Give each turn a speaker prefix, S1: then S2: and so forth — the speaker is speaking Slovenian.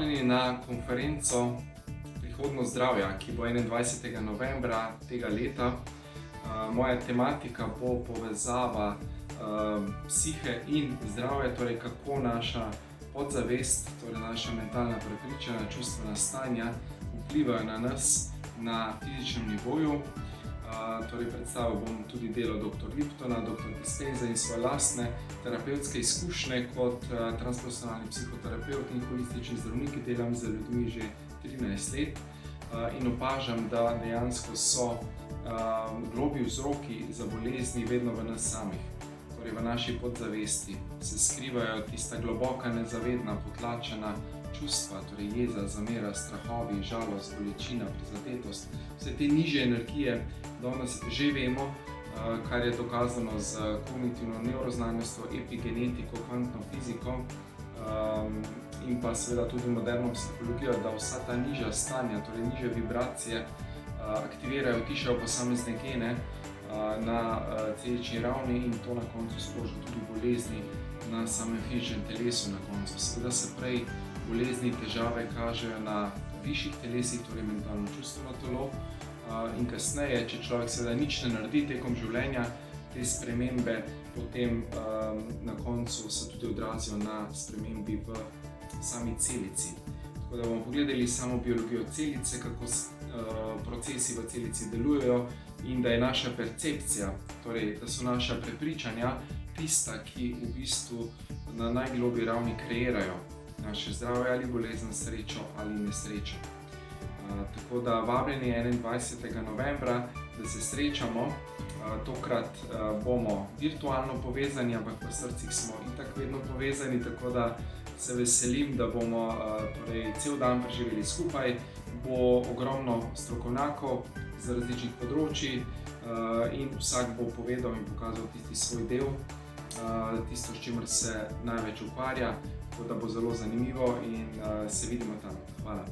S1: Vabljeni na konferenco Prihodnost zdravja, ki bo 21. novembra tega leta. Moja tematika bo povezava psihe in zdravja, torej kako naša podzavest, torej naša mentalna prepričanja, čustvena stanja vplivajo na nas na fizičnem nivoju. Torej predstavil bom tudi delo dr. Liptona, dr. Dispenza in svoje lastne terapevtske izkušnje kot transpersonalni psihoterapevt in holistični zdravnik, ki delam z ljudmi že 13 let in opažam, da dejansko so globlji vzroki za bolezni vedno v nas samih. Torej v naši podzavesti se skrivajo tista globoka, nezavedna, potlačena čustva, torej jeza, zamera, strahovi, žalost, bolečina, prizadetost. Vse te nižje energije danes že vemo, kar je dokazano z kognitivno nevroznanostjo, epigenetiko, kvantno fiziko in pa seveda tudi moderno psihologijo, da vsa ta nižja stanja, torej nižje vibracije aktivirajo, tišajo posamezne gene na celični ravni in to na koncu sproža tudi bolezni na samem fizičnem telesu na koncu. Seveda se prej bolezni, težave kažejo na višjih telesih, torej mentalno čustveno telo in kasneje, če človek seveda nič ne naredi tekom življenja, te spremembe potem na koncu se tudi odrazijo na spremembi v sami celici. Tako da bomo pogledali samo biologijo celice, kako procesi v celici delujejo in da je naša percepcija, torej da so naša prepričanja tista, ki v bistvu na najgloblji ravni kreirajo naše zdravje ali bolezen, srečo ali nesrečo. Tako da vabljeni 21. novembra, da se srečamo. Tokrat bomo virtualno povezani, ampak v srcih smo itak vedno povezani, tako da se veselim, da bomo cel dan preživeli skupaj. Bo ogromno strokovnjakov z različnih področij in vsak bo povedal in pokazal tisti svoj del, tisto, s čimer se največ ukvarja, tako da bo zelo zanimivo in se vidimo tam. Hvala.